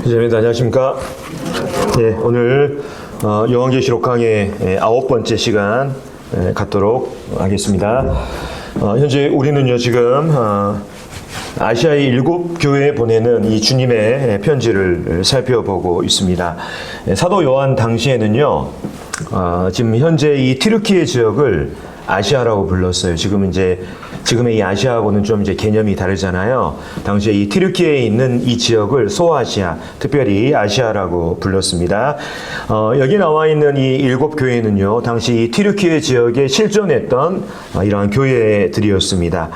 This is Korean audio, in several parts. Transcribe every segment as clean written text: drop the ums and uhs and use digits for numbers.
기자님 안녕하십니까? 네, 오늘 요한계시록 강의 9번째 시간 갖도록 하겠습니다. 현재 우리는요 지금 아시아의 7 교회에 보내는 이 주님의 편지를 살펴보고 있습니다. 사도 요한 당시에는요 지금 현재 이 튀르키예 지역을 아시아라고 불렀어요. 지금의 이 아시아하고는 좀 이제 개념이 다르잖아요. 당시에 이 튀르키예에 있는 이 지역을 소아시아, 특별히 아시아라고 불렀습니다. 여기 나와 있는 이 7 교회는요, 당시 이 튀르키예 지역에 실존했던 이러한 교회들이었습니다.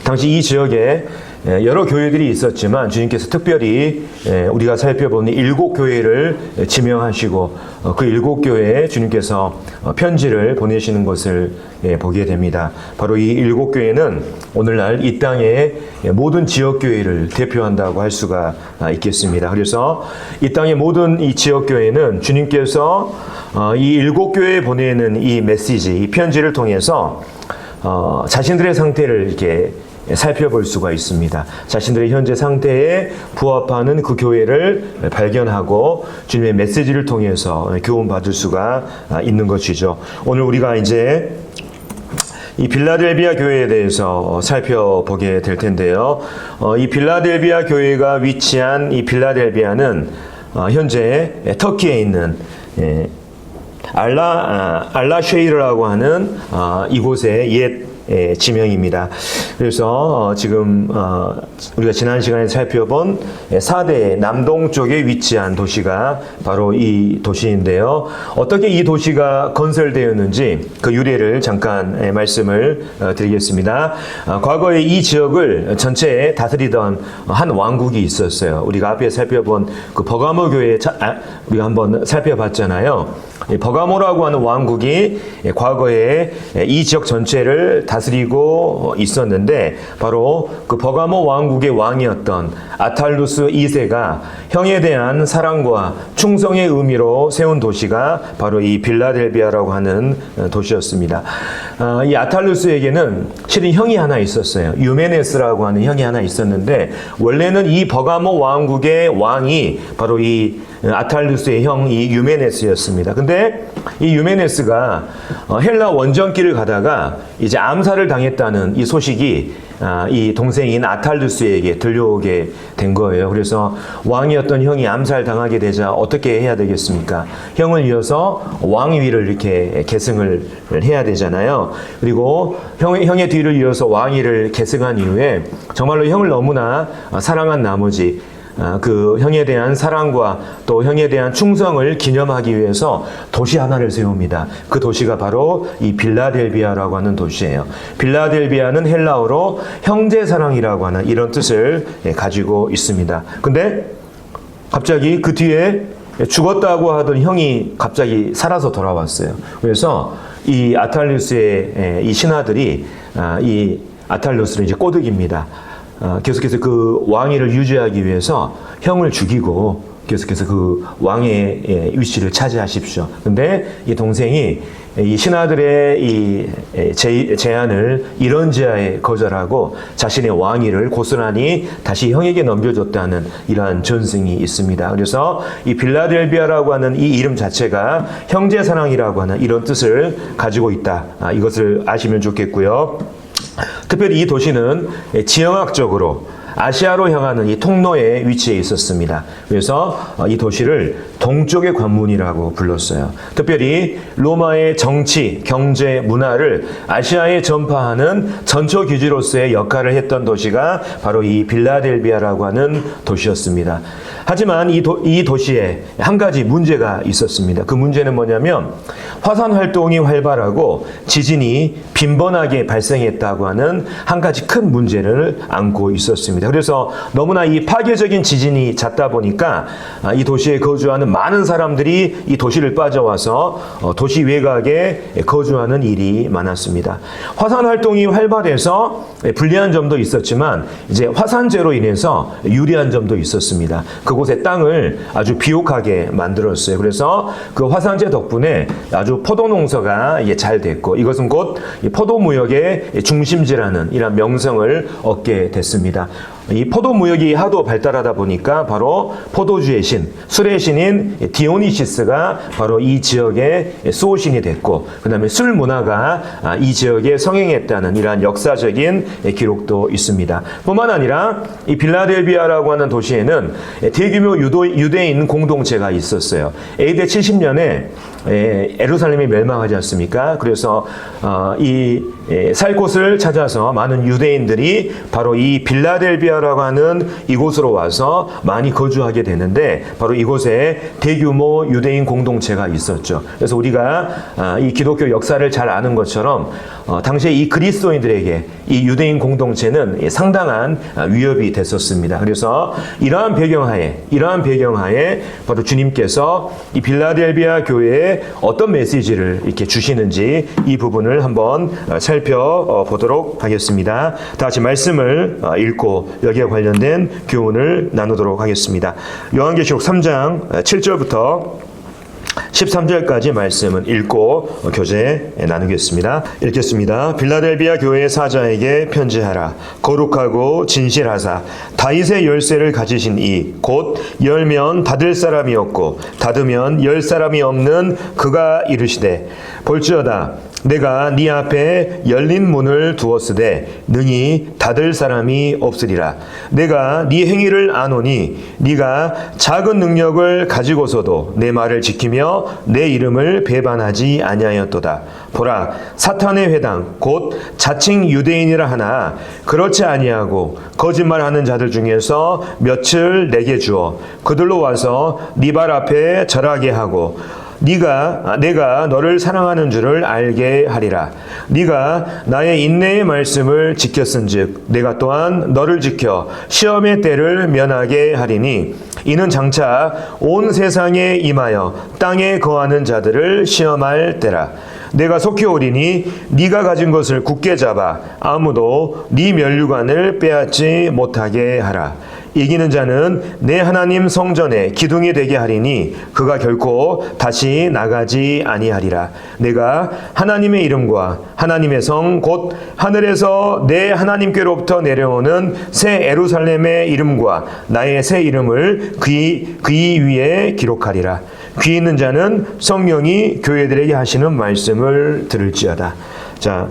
당시 이 지역에 여러 교회들이 있었지만 주님께서 특별히 우리가 살펴보는 7 교회를 지명하시고 그 7 교회에 주님께서 편지를 보내시는 것을 보게 됩니다. 바로 이 7 교회는 오늘날 이 땅의 모든 지역 교회를 대표한다고 할 수가 있겠습니다. 그래서 이 땅의 모든 이 지역 교회는 주님께서 이 7 교회에 보내는 이 메시지, 이 편지를 통해서 자신들의 상태를 이렇게 살펴볼 수가 있습니다. 자신들의 현재 상태에 부합하는 그 교회를 발견하고 주님의 메시지를 통해서 교훈받을 수가 있는 것이죠. 오늘 우리가 이제 이 빌라델비아 교회에 대해서 살펴보게 될 텐데요. 이 빌라델비아 교회가 위치한 이 빌라델비아는 현재 터키에 있는 알라쉐이르라고 하는 이곳의 옛 지명입니다. 그래서 지금 우리가 지난 시간에 살펴본 4대 남동쪽에 위치한 도시가 바로 이 도시인데요. 어떻게 이 도시가 건설되었는지 그 유래를 잠깐 말씀을 드리겠습니다. 과거에 이 지역을 전체에 다스리던 한 왕국이 있었어요. 우리가 앞에 살펴본 그 버가모 교회 우리가 한번 살펴봤잖아요. 버가모라고 하는 왕국이 과거에 이 지역 전체를 다스리고 있었는데 바로 그 버가모 왕국의 왕이었던 아탈루스 2세가 형에 대한 사랑과 충성의 의미로 세운 도시가 바로 이 빌라델비아라고 하는 도시였습니다. 이 아탈루스에게는 실은 형이 하나 있었어요. 유메네스라고 하는 형이 하나 있었는데 원래는 이 버가모 왕국의 왕이 바로 이 아탈루스의 형 이 유메네스였습니다. 근데 이 유메네스가 헬라 원정길을 가다가 이제 암살을 당했다는 이 소식이 이 동생인 아탈루스에게 들려오게 된 거예요. 그래서 왕이었던 형이 암살당하게 되자 어떻게 해야 되겠습니까? 형을 이어서 왕위를 이렇게 계승을 해야 되잖아요. 그리고 형의 뒤를 이어서 왕위를 계승한 이후에 정말로 형을 너무나 사랑한 나머지 그 형에 대한 사랑과 또 형에 대한 충성을 기념하기 위해서 도시 하나를 세웁니다. 그 도시가 바로 이 빌라델비아라고 하는 도시예요. 빌라델비아는 헬라어로 형제사랑이라고 하는 이런 뜻을 가지고 있습니다. 근데 갑자기 그 뒤에 죽었다고 하던 형이 갑자기 살아서 돌아왔어요. 그래서 이 아탈루스의 이 신하들이 이 아탈루스를 이제 꼬드깁니다. 계속해서 그 왕위를 유지하기 위해서 형을 죽이고 계속해서 그 왕의 위치를 차지하십시오. 근데 이 동생이 이 신하들의 이 제안을 이런지하에 거절하고 자신의 왕위를 고스란히 다시 형에게 넘겨줬다는 이러한 전승이 있습니다. 그래서 이 빌라델비아라고 하는 이 이름 자체가 형제사랑이라고 하는 이런 뜻을 가지고 있다. 이것을 아시면 좋겠고요. 특별히 이 도시는 지형학적으로 아시아로 향하는 이 통로에 위치해 있었습니다. 그래서 이 도시를 동쪽의 관문이라고 불렀어요. 특별히 로마의 정치, 경제, 문화를 아시아에 전파하는 전초 기지로서의 역할을 했던 도시가 바로 이 빌라델비아라고 하는 도시였습니다. 하지만 이 도시에 한 가지 문제가 있었습니다. 그 문제는 뭐냐면 화산 활동이 활발하고 지진이 빈번하게 발생했다고 하는 한 가지 큰 문제를 안고 있었습니다. 그래서 너무나 이 파괴적인 지진이 잦다 보니까 이 도시에 거주하는 많은 사람들이 이 도시를 빠져와서 도시 외곽에 거주하는 일이 많았습니다. 화산 활동이 활발해서 불리한 점도 있었지만 이제 화산재로 인해서 유리한 점도 있었습니다. 그곳의 땅을 아주 비옥하게 만들었어요. 그래서 그 화산재 덕분에 아주 포도 농사가 잘 됐고 이것은 곧 포도 무역의 중심지라는 이런 명성을 얻게 됐습니다. 이 포도 무역이 하도 발달하다 보니까 바로 포도주의 신, 술의 신인 디오니시스가 바로 이 지역의 수호신이 됐고, 그 다음에 술 문화가 이 지역에 성행했다는 이러한 역사적인 기록도 있습니다. 뿐만 아니라 이 빌라델비아라고 하는 도시에는 대규모 유대인 공동체가 있었어요. AD 70년에 예루살렘이 멸망하지 않습니까? 그래서 이 살 곳을 찾아서 많은 유대인들이 바로 이 빌라델비아라고 하는 이곳으로 와서 많이 거주하게 되는데, 바로 이곳에 대규모 유대인 공동체가 있었죠. 그래서 우리가 이 기독교 역사를 잘 아는 것처럼 당시에 이 그리스도인들에게 이 유대인 공동체는 상당한 위협이 됐었습니다. 그래서 이러한 배경하에 바로 주님께서 이 빌라델비아 교회에 어떤 메시지를 이렇게 주시는지 이 부분을 한번 살펴보도록 하겠습니다. 다 같이 말씀을 읽고 여기에 관련된 교훈을 나누도록 하겠습니다. 요한계시록 3장 7절부터 13절까지 말씀은 읽고 교제 나누겠습니다. 읽겠습니다. 빌라델비아 교회의 사자에게 편지하라. 거룩하고 진실하사 다윗의 열쇠를 가지신 이 곧 열면 닫을 사람이 없고 닫으면 열 사람이 없는 그가 이르시되, 볼지어다 내가 네 앞에 열린 문을 두었으되 능히 닫을 사람이 없으리라. 내가 네 행위를 아노니 네가 작은 능력을 가지고서도 내 말을 지키며 내 이름을 배반하지 아니하였도다. 보라, 사탄의 회당 곧 자칭 유대인이라 하나 그렇지 아니하고 거짓말하는 자들 중에서 몇을 내게 주어 그들로 와서 네 발 앞에 절하게 하고 내가 너를 사랑하는 줄을 알게 하리라. 네가 나의 인내의 말씀을 지켰은즉 내가 또한 너를 지켜 시험의 때를 면하게 하리니, 이는 장차 온 세상에 임하여 땅에 거하는 자들을 시험할 때라. 내가 속히 오리니 네가 가진 것을 굳게 잡아 아무도 네 면류관을 빼앗지 못하게 하라. 이기는 자는 내 하나님 성전에 기둥이 되게 하리니 그가 결코 다시 나가지 아니하리라. 내가 하나님의 이름과 하나님의 성 곧 하늘에서 내 하나님께로부터 내려오는 새 예루살렘의 이름과 나의 새 이름을 귀 위에 기록하리라. 귀 있는 자는 성령이 교회들에게 하시는 말씀을 들을지어다. 자,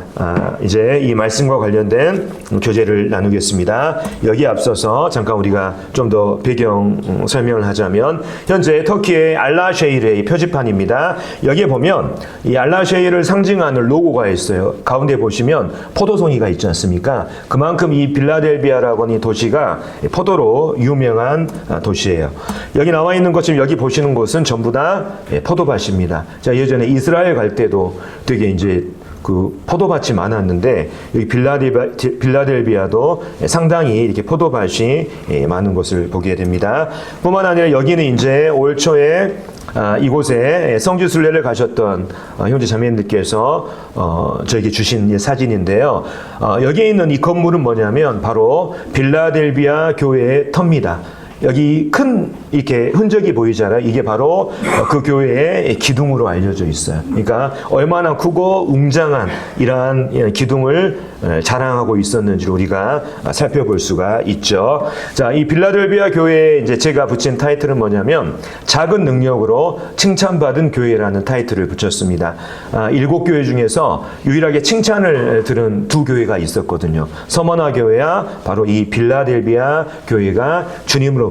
이제 이 말씀과 관련된 교제를 나누겠습니다. 여기 앞서서 잠깐 우리가 좀 더 배경 설명을 하자면, 현재 터키의 알라쉐일의 표지판입니다. 여기에 보면 이 알라쉐일을 상징하는 로고가 있어요. 가운데 보시면 포도송이가 있지 않습니까? 그만큼 이 빌라델비아라고 하는 이 도시가 포도로 유명한 도시예요. 여기 나와 있는 것, 지금 여기 보시는 곳은 전부 다 포도밭입니다. 자, 예전에 이스라엘 갈 때도 되게 이제 그 포도밭이 많았는데, 여기 빌라델비아도 상당히 이렇게 포도밭이 많은 것을 보게 됩니다. 뿐만 아니라 여기는 이제 올 초에 이곳에 성지순례를 가셨던 형제 자매님들께서 저에게 주신 사진인데요. 여기에 있는 이 건물은 뭐냐면 바로 빌라델비아 교회의 터입니다. 여기 큰 이렇게 흔적이 보이잖아요. 이게 바로 그 교회의 기둥으로 알려져 있어요. 그러니까 얼마나 크고 웅장한 이러한 기둥을 자랑하고 있었는지 우리가 살펴볼 수가 있죠. 자, 이 빌라델비아 교회에 이제 제가 붙인 타이틀은 뭐냐면 작은 능력으로 칭찬받은 교회라는 타이틀을 붙였습니다. 7교회 중에서 유일하게 칭찬을 들은 2교회가 있었거든요. 서머나 교회와 바로 이 빌라델비아 교회가 주님으로부터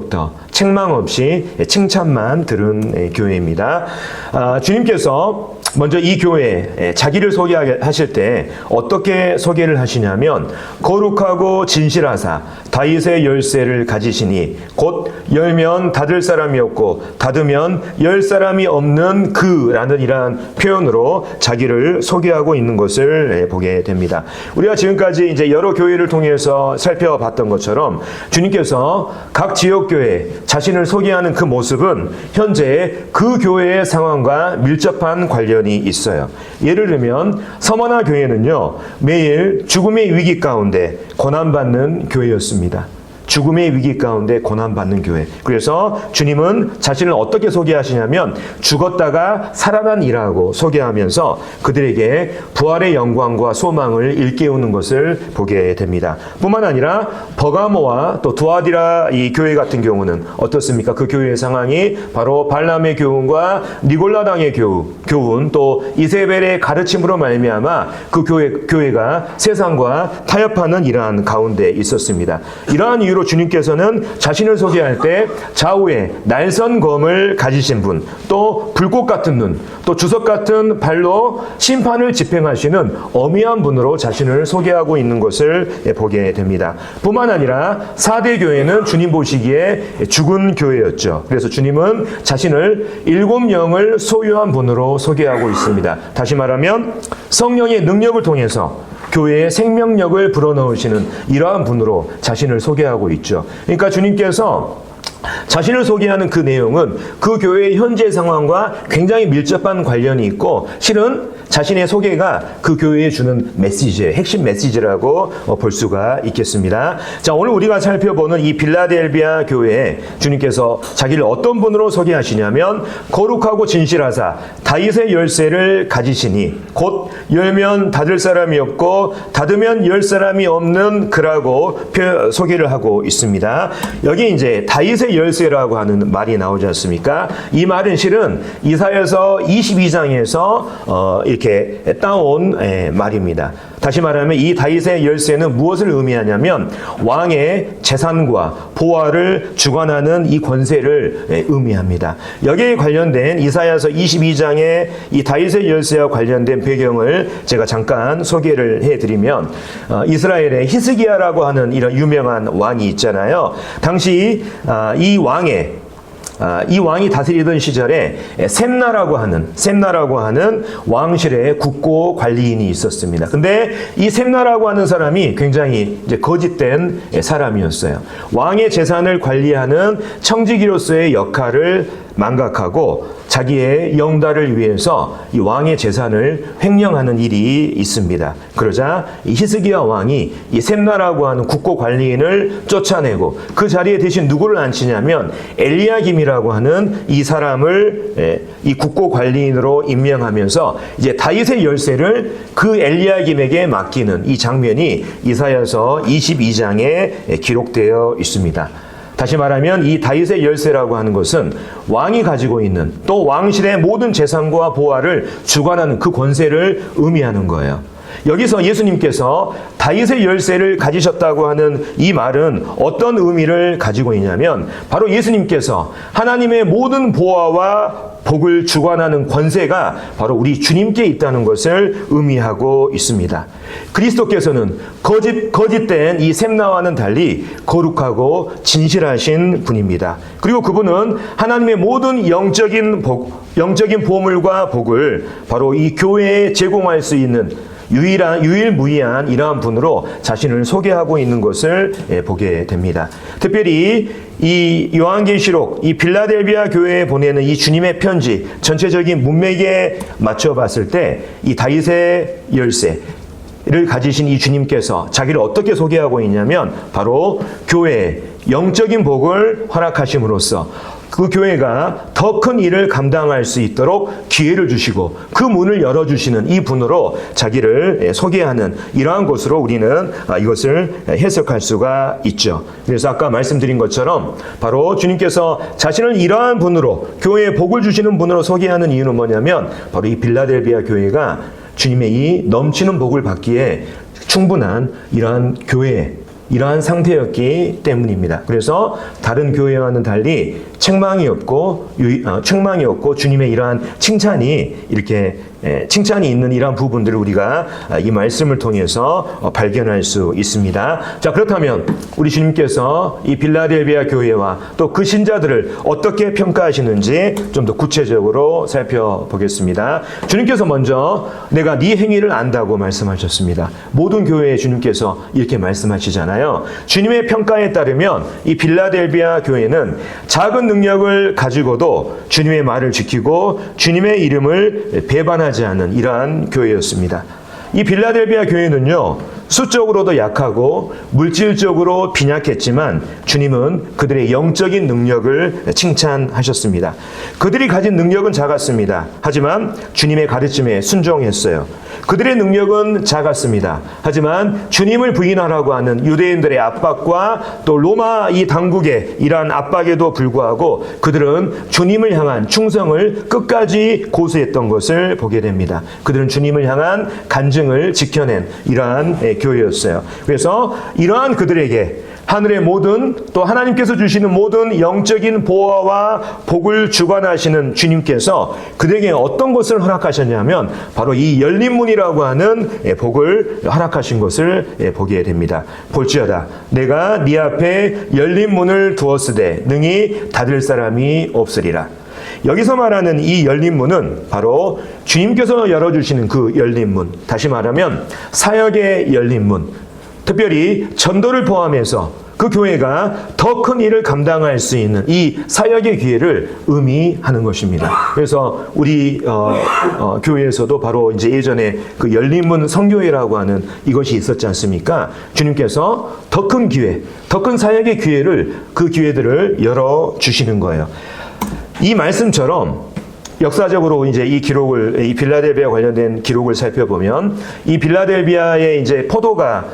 책망 없이 칭찬만 들은 교회입니다. 주님께서 먼저 이 교회에 자기를 소개하실 때 어떻게 소개를 하시냐면, 거룩하고 진실하사 다윗의 열쇠를 가지시니 곧 열면 닫을 사람이 없고 닫으면 열 사람이 없는 그라는 이러한 표현으로 자기를 소개하고 있는 것을 보게 됩니다. 우리가 지금까지 이제 여러 교회를 통해서 살펴봤던 것처럼 주님께서 각 지역교회 자신을 소개하는 그 모습은 현재 그 교회의 상황과 밀접한 관련이 있어요. 예를 들면 서머나 교회는요, 매일 죽음의 위기 가운데 고난받는 교회였습니다. 죽음의 위기 가운데 고난받는 교회. 그래서 주님은 자신을 어떻게 소개하시냐면 죽었다가 살아난이라고 소개하면서 그들에게 부활의 영광과 소망을 일깨우는 것을 보게 됩니다. 뿐만 아니라 버가모와 또 두아디라 이 교회 같은 경우는 어떻습니까? 그 교회의 상황이 바로 발람의 교훈과 니골라당의 교훈 또 이세벨의 가르침으로 말미암아 그 교회가 세상과 타협하는 이러한 가운데 있었습니다. 이러한 이유로 주님께서는 자신을 소개할 때 좌우에 날선 검을 가지신 분, 또 불꽃 같은 눈, 또 주석 같은 발로 심판을 집행하시는 어미한 분으로 자신을 소개하고 있는 것을 보게 됩니다. 뿐만 아니라 4대 교회는 주님 보시기에 죽은 교회였죠. 그래서 주님은 자신을 7영을 소유한 분으로 소개하고 있습니다. 다시 말하면 성령의 능력을 통해서 교회의 생명력을 불어넣으시는 이러한 분으로 자신을 소개하고 있죠. 그러니까 주님께서 자신을 소개하는 그 내용은 그 교회의 현재 상황과 굉장히 밀접한 관련이 있고 실은 자신의 소개가 그 교회에 주는 메시지의 핵심 메시지라고 볼 수가 있겠습니다. 자, 오늘 우리가 살펴보는 이 빌라델비아 교회에 주님께서 자기를 어떤 분으로 소개하시냐면 거룩하고 진실하사 다윗의 열쇠를 가지시니 곧 열면 닫을 사람이 없고 닫으면 열 사람이 없는 그라고 소개를 하고 있습니다. 여기 이제 다윗의 열쇠라고 하는 말이 나오지 않습니까? 이 말은 실은 이사야서 22장에서 이렇게 따온 말입니다. 다시 말하면 이 다윗의 열쇠는 무엇을 의미하냐면 왕의 재산과 보화를 주관하는 이 권세를 의미합니다. 여기에 관련된 이사야서 22장의 이 다윗의 열쇠와 관련된 배경을 제가 잠깐 소개를 해드리면 이스라엘의 히스기야라고 하는 이런 유명한 왕이 있잖아요. 당시 이 왕이 다스리던 시절에 셈나라고 하는 왕실의 국고 관리인이 있었습니다. 근데 이 셈나라고 하는 사람이 굉장히 이제 거짓된 사람이었어요. 왕의 재산을 관리하는 청지기로서의 역할을 망각하고 자기의 영달을 위해서 이 왕의 재산을 횡령하는 일이 있습니다. 그러자 이 히스기야 왕이 이 셈나라고 하는 국고 관리인을 쫓아내고 그 자리에 대신 누구를 앉히냐면 엘리야김이라고 하는 이 사람을 이 국고 관리인으로 임명하면서 이제 다윗의 열쇠를 그 엘리야김에게 맡기는 이 장면이 이사야서 22장에 기록되어 있습니다. 다시 말하면 이 다윗의 열쇠라고 하는 것은 왕이 가지고 있는 또 왕실의 모든 재산과 보화를 주관하는 그 권세를 의미하는 거예요. 여기서 예수님께서 다윗의 열쇠를 가지셨다고 하는 이 말은 어떤 의미를 가지고 있냐면 바로 예수님께서 하나님의 모든 보화와 복을 주관하는 권세가 바로 우리 주님께 있다는 것을 의미하고 있습니다. 그리스도께서는 거짓된 이 셈나와는 달리 거룩하고 진실하신 분입니다. 그리고 그분은 하나님의 모든 영적인 보물과 복을 바로 이 교회에 제공할 수 있는 유일무이한 이러한 분으로 자신을 소개하고 있는 것을 보게 됩니다. 특별히 이 요한계시록, 이 빌라델비아 교회에 보내는 이 주님의 편지 전체적인 문맥에 맞춰 봤을 때 이 다윗의 열쇠를 가지신 이 주님께서 자기를 어떻게 소개하고 있냐면 바로 교회의 영적인 복을 허락하심으로써 그 교회가 더 큰 일을 감당할 수 있도록 기회를 주시고 그 문을 열어주시는 이 분으로 자기를 소개하는 이러한 것으로 우리는 이것을 해석할 수가 있죠. 그래서 아까 말씀드린 것처럼 바로 주님께서 자신을 이러한 분으로 교회에 복을 주시는 분으로 소개하는 이유는 뭐냐면 바로 이 빌라델비아 교회가 주님의 이 넘치는 복을 받기에 충분한 이러한 이러한 상태였기 때문입니다. 그래서 다른 교회와는 달리 책망이 없고 주님의 이러한 칭찬이 있는 이러한 부분들을 우리가 이 말씀을 통해서 발견할 수 있습니다. 자, 그렇다면 우리 주님께서 이 빌라델비아 교회와 또 그 신자들을 어떻게 평가하시는지 좀 더 구체적으로 살펴보겠습니다. 주님께서 먼저 내가 네 행위를 안다고 말씀하셨습니다. 모든 교회에 주님께서 이렇게 말씀하시잖아요. 주님의 평가에 따르면 이 빌라델비아 교회는 작은 능력을 가지고도 주님의 말을 지키고 주님의 이름을 배반하지 않은 이러한 교회였습니다. 이 빌라델비아 교회는요, 수적으로도 약하고 물질적으로 빈약했지만 주님은 그들의 영적인 능력을 칭찬하셨습니다. 그들이 가진 능력은 작았습니다. 하지만 주님의 가르침에 순종했어요. 그들의 능력은 작았습니다. 하지만 주님을 부인하라고 하는 유대인들의 압박과 또 로마 이 당국의 이러한 압박에도 불구하고 그들은 주님을 향한 충성을 끝까지 고수했던 것을 보게 됩니다. 그들은 주님을 향한 간증을 지켜낸 이러한 교회였어요. 그래서 이러한 그들에게 하늘의 모든 또 하나님께서 주시는 모든 영적인 보호와 복을 주관하시는 주님께서 그들에게 어떤 것을 허락하셨냐면 바로 이 열린 문이라고 하는 복을 허락하신 것을 보게 됩니다. 볼지어다 내가 네 앞에 열린 문을 두었으되 능히 닫을 사람이 없으리라. 여기서 말하는 이 열린 문은 바로 주님께서 열어주시는 그 열린 문, 다시 말하면 사역의 열린 문, 특별히 전도를 포함해서 그 교회가 더 큰 일을 감당할 수 있는 이 사역의 기회를 의미하는 것입니다. 그래서 우리 교회에서도 바로 이제 예전에 그 열린문 성교회라고 하는 이것이 있었지 않습니까? 주님께서 더 큰 기회, 더 큰 사역의 기회를 그 기회들을 열어 주시는 거예요. 이 말씀처럼 역사적으로 이제 이 기록을, 이 빌라델비아 관련된 기록을 살펴보면 이 빌라델비아의 이제 포도가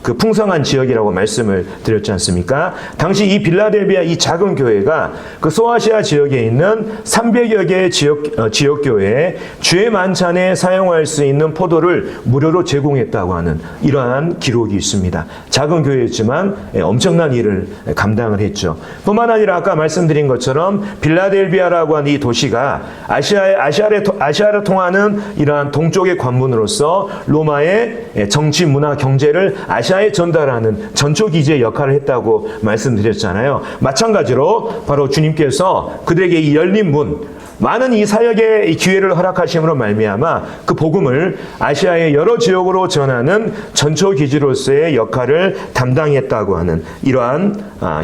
그 풍성한 지역이라고 말씀을 드렸지 않습니까? 당시 이 빌라델비아 이 작은 교회가 그 소아시아 지역에 있는 300여 개의 지역 교회에 주의 만찬에 사용할 수 있는 포도를 무료로 제공했다고 하는 이러한 기록이 있습니다. 작은 교회였지만 엄청난 일을 감당을 했죠. 뿐만 아니라 아까 말씀드린 것처럼 빌라델비아라고 하는 이 도시가 아시아를 통하는 이러한 동쪽의 관문으로서 로마의 정치, 문화, 경제를 아시아에 전달하는 전초기지의 역할을 했다고 말씀드렸잖아요. 마찬가지로 바로 주님께서 그들에게 이 열린 문, 많은 이 사역의 기회를 허락하심으로 말미암아 그 복음을 아시아의 여러 지역으로 전하는 전초기지로서의 역할을 담당했다고 하는 이러한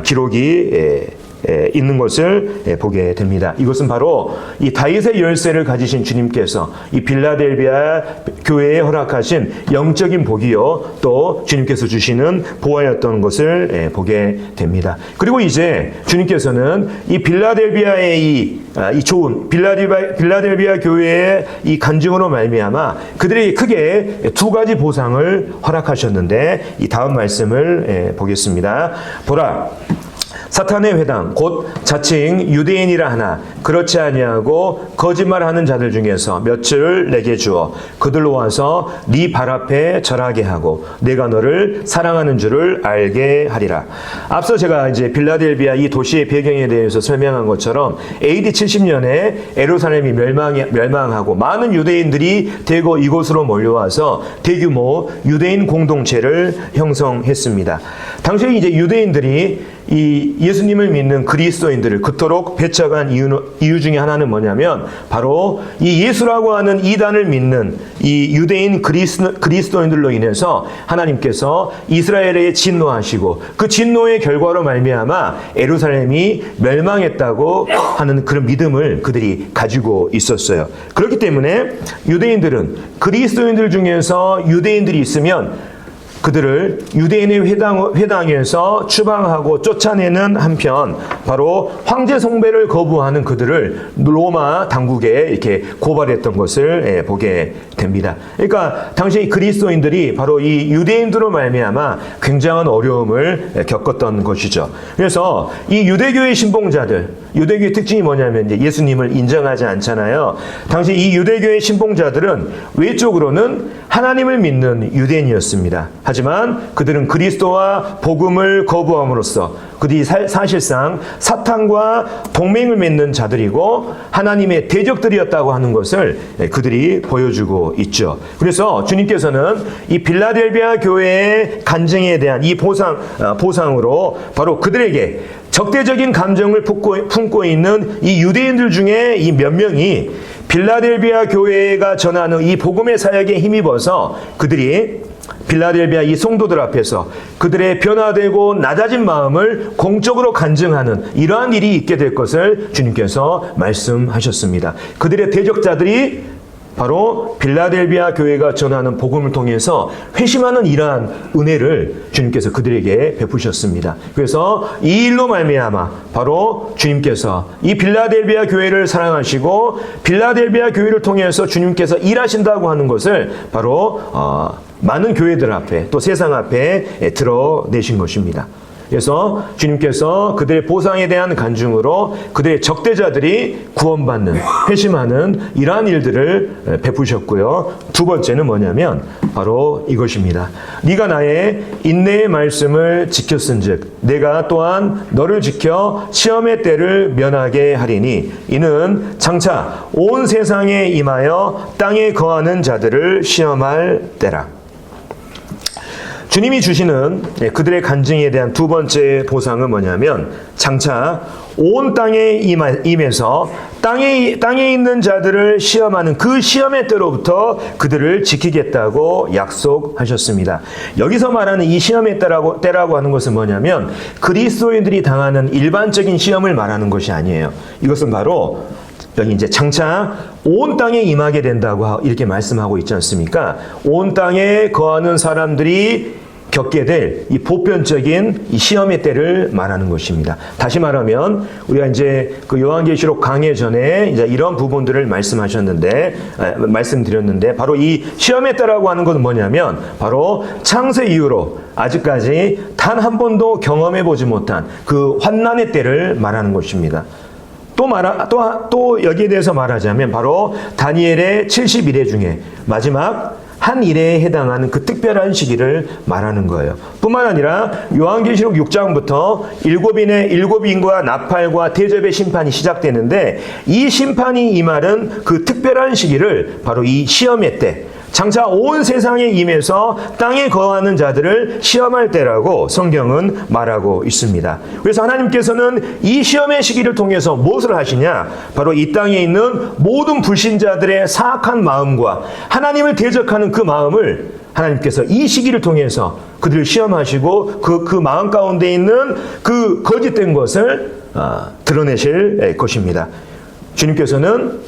기록이 있는 것을 보게 됩니다. 이것은 바로 이 다윗의 열쇠를 가지신 주님께서 이 빌라델비아 교회에 허락하신 영적인 복이요 또 주님께서 주시는 보화였던 것을 보게 됩니다. 그리고 이제 주님께서는 이 빌라델비아의 이 좋은 빌라델비아 교회의 이 간증으로 말미암아 그들에게 크게 두 가지 보상을 허락하셨는데 이 다음 말씀을 보겠습니다. 보라, 사탄의 회당 곧 자칭 유대인이라 하나 그렇지 아니하고 거짓말하는 자들 중에서 몇을 내게 주어 그들로 와서 네 발 앞에 절하게 하고 내가 너를 사랑하는 줄을 알게 하리라. 앞서 제가 이제 빌라델비아 이 도시의 배경에 대해서 설명한 것처럼 AD 70년에 예루살렘이 멸망하고 많은 유대인들이 대거 이곳으로 몰려와서 대규모 유대인 공동체를 형성했습니다. 당시에 이제 유대인들이 이 예수님을 믿는 그리스도인들을 그토록 배척한 이유 중에 하나는 뭐냐면 바로 이 예수라고 하는 이단을 믿는 이 유대인 그리스도인들로 인해서 하나님께서 이스라엘에 진노하시고 그 진노의 결과로 말미암아 예루살렘이 멸망했다고 하는 그런 믿음을 그들이 가지고 있었어요. 그렇기 때문에 유대인들은 그리스도인들 중에서 유대인들이 있으면 그들을 유대인의 회당에서 추방하고 쫓아내는 한편 바로 황제 숭배를 거부하는 그들을 로마 당국에 이렇게 고발했던 것을 보게 됩니다. 그러니까 당시 그리스도인들이 바로 이 유대인들로 말미암아 굉장한 어려움을 겪었던 것이죠. 그래서 이 유대교의 신봉자들, 유대교의 특징이 뭐냐면 이제 예수님을 인정하지 않잖아요. 당시 이 유대교의 신봉자들은 외적으로는 하나님을 믿는 유대인이었습니다. 하지만 그들은 그리스도와 복음을 거부함으로써 그들이 사실상 사탄과 동맹을 맺는 자들이고 하나님의 대적들이었다고 하는 것을 그들이 보여주고 있죠. 그래서 주님께서는 이 빌라델비아 교회의 간증에 대한 이 보상으로 바로 그들에게 적대적인 감정을 품고 있는 이 유대인들 중에 이 몇 명이 빌라델비아 교회가 전하는 이 복음의 사역에 힘입어서 그들이 빌라델비아 이 성도들 앞에서 그들의 변화되고 낮아진 마음을 공적으로 간증하는 이러한 일이 있게 될 것을 주님께서 말씀하셨습니다. 그들의 대적자들이 바로 빌라델비아 교회가 전하는 복음을 통해서 회심하는 이러한 은혜를 주님께서 그들에게 베푸셨습니다. 그래서 이 일로 말미암아 바로 주님께서 이 빌라델비아 교회를 사랑하시고 빌라델비아 교회를 통해서 주님께서 일하신다고 하는 것을 바로 많은 교회들 앞에 또 세상 앞에 드러내신 것입니다. 그래서 주님께서 그들의 보상에 대한 간증으로 그들의 적대자들이 구원받는, 회심하는 이러한 일들을 베푸셨고요. 두 번째는 뭐냐면 바로 이것입니다. 네가 나의 인내의 말씀을 지켰은즉 내가 또한 너를 지켜 시험의 때를 면하게 하리니 이는 장차 온 세상에 임하여 땅에 거하는 자들을 시험할 때라. 주님이 주시는 그들의 간증에 대한 두 번째 보상은 뭐냐면 장차 온 땅에 임해서 땅에 있는 자들을 시험하는 그 시험의 때로부터 그들을 지키겠다고 약속하셨습니다. 여기서 말하는 이 시험의 때라고 하는 것은 뭐냐면 그리스도인들이 당하는 일반적인 시험을 말하는 것이 아니에요. 이것은 바로 여기 이제 장차 온 땅에 임하게 된다고 이렇게 말씀하고 있지 않습니까? 온 땅에 거하는 사람들이 겪게 될 이 보편적인 이 시험의 때를 말하는 것입니다. 다시 말하면 우리가 이제 그 요한계시록 강해 전에 이제 이런 부분들을 말씀드렸는데 바로 이 시험의 때라고 하는 것은 뭐냐면 바로 창세 이후로 아직까지 단 한 번도 경험해 보지 못한 그 환난의 때를 말하는 것입니다. 또 여기에 대해서 말하자면 바로 다니엘의 70일의 중에 마지막 한 일에 해당하는 그 특별한 시기를 말하는 거예요. 뿐만 아니라 요한계시록 6장부터 일곱인과 나팔과 대접의 심판이 시작되는데 이 심판이 임하는 그 특별한 시기를 바로 이 시험의 때, 장차 온 세상에 임해서 땅에 거하는 자들을 시험할 때라고 성경은 말하고 있습니다. 그래서 하나님께서는 이 시험의 시기를 통해서 무엇을 하시냐? 바로 이 땅에 있는 모든 불신자들의 사악한 마음과 하나님을 대적하는 그 마음을 하나님께서 이 시기를 통해서 그들을 시험하시고 그 마음 가운데 있는 그 거짓된 것을 드러내실 것입니다. 주님께서는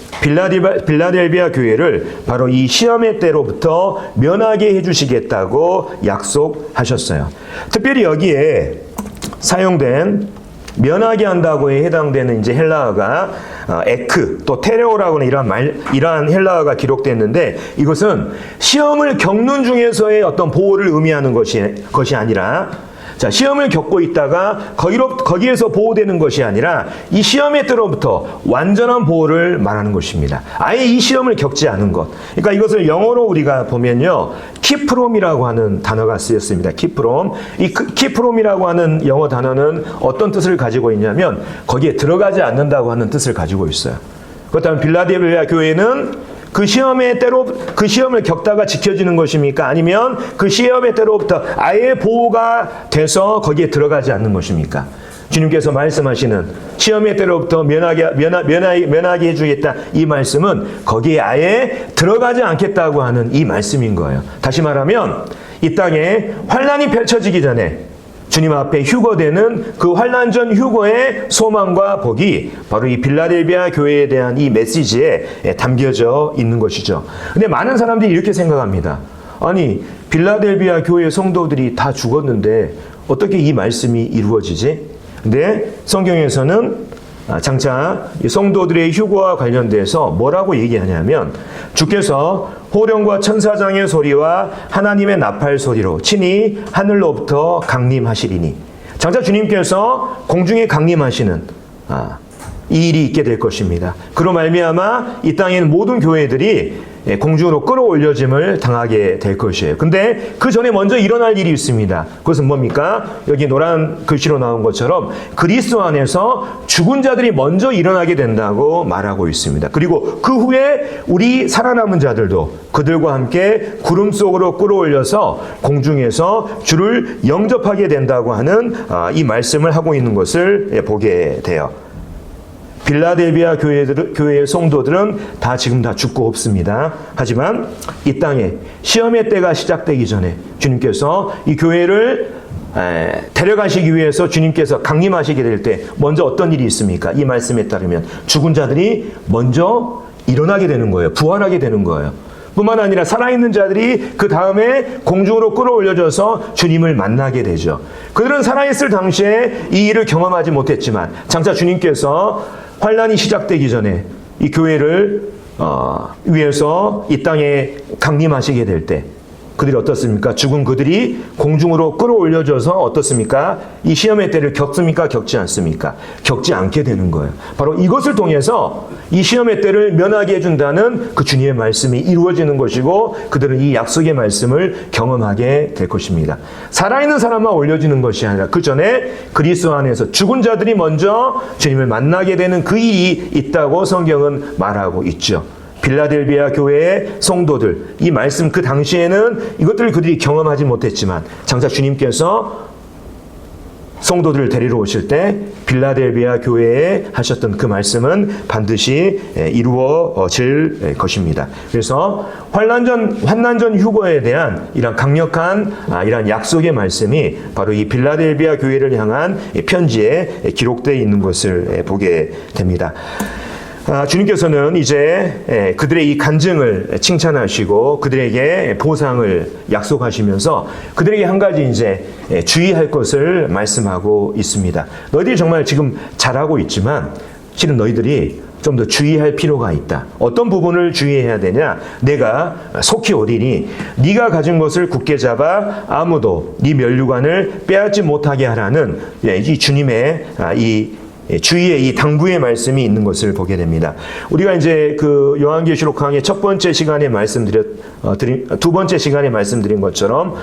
빌라델비아 교회를 바로 이 시험의 때로부터 면하게 해주시겠다고 약속하셨어요. 특별히 여기에 사용된 면하게 한다고에 해당되는 이제 헬라어가 에크 또 테레오라고 하는 이러한 헬라어가 기록됐는데 이것은 시험을 겪는 중에서의 어떤 보호를 의미하는 것이 아니라 자, 시험을 겪고 있다가 거기에서 보호되는 것이 아니라 이 시험의 때로부터 완전한 보호를 말하는 것입니다. 아예 이 시험을 겪지 않은 것. 그러니까 이것을 영어로 우리가 보면요. 키프롬이라고 하는 단어가 쓰였습니다. 키프롬. 이 키프롬이라고 하는 영어 단어는 어떤 뜻을 가지고 있냐면 거기에 들어가지 않는다고 하는 뜻을 가지고 있어요. 그렇다면 빌라델비아 교회는 그 시험을 겪다가 지켜지는 것입니까? 아니면 그 시험의 때로부터 아예 보호가 돼서 거기에 들어가지 않는 것입니까? 주님께서 말씀하시는 시험의 때로부터 면하게 해주겠다. 이 말씀은 거기에 아예 들어가지 않겠다고 하는 이 말씀인 거예요. 다시 말하면 이 땅에 환난이 펼쳐지기 전에 주님 앞에 휴거되는 그 환난 전 휴거의 소망과 복이 바로 이 빌라델비아 교회에 대한 이 메시지에 담겨져 있는 것이죠. 근데 많은 사람들이 이렇게 생각합니다. 아니, 빌라델비아 교회 성도들이 다 죽었는데 어떻게 이 말씀이 이루어지지? 근데 성경에서는 장차 성도들의 휴거와 관련돼서 뭐라고 얘기하냐면 주께서 호령과 천사장의 소리와 하나님의 나팔 소리로 친히 하늘로부터 강림하시리니 장차 주님께서 공중에 강림하시는 이 일이 있게 될 것입니다. 그로 말미암아 이 땅에 있는 모든 교회들이 공중으로 끌어올려짐을 당하게 될 것이에요. 근데 그 전에 먼저 일어날 일이 있습니다. 그것은 뭡니까? 여기 노란 글씨로 나온 것처럼 그리스도 안에서 죽은 자들이 먼저 일어나게 된다고 말하고 있습니다. 그리고 그 후에 우리 살아남은 자들도 그들과 함께 구름 속으로 끌어올려서 공중에서 주를 영접하게 된다고 하는 이 말씀을 하고 있는 것을 보게 돼요. 빌라델비아 교회의 성도들은 지금 다 죽고 없습니다. 하지만 이 땅에 시험의 때가 시작되기 전에 주님께서 이 교회를 데려가시기 위해서 주님께서 강림하시게 될 때 먼저 어떤 일이 있습니까? 이 말씀에 따르면 죽은 자들이 먼저 일어나게 되는 거예요. 부활하게 되는 거예요. 뿐만 아니라 살아있는 자들이 그 다음에 공중으로 끌어올려져서 주님을 만나게 되죠. 그들은 살아있을 당시에 이 일을 경험하지 못했지만 장차 주님께서 환란이 시작되기 전에 이 교회를 위해서 이 땅에 강림하시게 될 때 그들이 어떻습니까? 죽은 그들이 공중으로 끌어올려져서 어떻습니까? 이 시험의 때를 겪습니까? 겪지 않습니까? 겪지 않게 되는 거예요. 바로 이것을 통해서 이 시험의 때를 면하게 해준다는 그 주님의 말씀이 이루어지는 것이고 그들은 이 약속의 말씀을 경험하게 될 것입니다. 살아있는 사람만 올려지는 것이 아니라 그 전에 그리스도 안에서 죽은 자들이 먼저 주님을 만나게 되는 그 일이 있다고 성경은 말하고 있죠. 빌라델비아 교회의 성도들, 이 말씀 그 당시에는 이것들을 그들이 경험하지 못했지만 장차 주님께서 성도들을 데리러 오실 때 빌라델비아 교회에 하셨던 그 말씀은 반드시 이루어질 것입니다. 그래서 환난전 휴거에 대한 이런 강력한 이런 약속의 말씀이 바로 이 빌라델비아 교회를 향한 편지에 기록되어 있는 것을 보게 됩니다. 주님께서는 이제 그들의 이 간증을 칭찬하시고 그들에게 보상을 약속하시면서 그들에게 한 가지 이제 주의할 것을 말씀하고 있습니다. 너희들이 정말 지금 잘하고 있지만 실은 너희들이 좀 더 주의할 필요가 있다. 어떤 부분을 주의해야 되냐? 내가 속히 오리니 네가 가진 것을 굳게 잡아 아무도 네 면류관을 빼앗지 못하게 하라는 이 주님의 주의의 이 당부의 말씀이 있는 것을 보게 됩니다. 우리가 이제 그 요한계시록 강의 첫 번째 시간에 두 번째 시간에 말씀드린 것처럼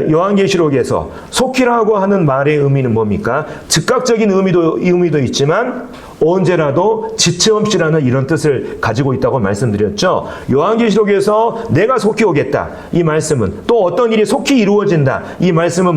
요한계시록에서 속히라고 하는 말의 의미는 뭡니까? 즉각적인 의미도 있지만 언제라도 지체 없이라는 이런 뜻을 가지고 있다고 말씀드렸죠. 요한계시록에서 내가 속히 오겠다. 이 말씀은 또 어떤 일이 속히 이루어진다. 이 말씀은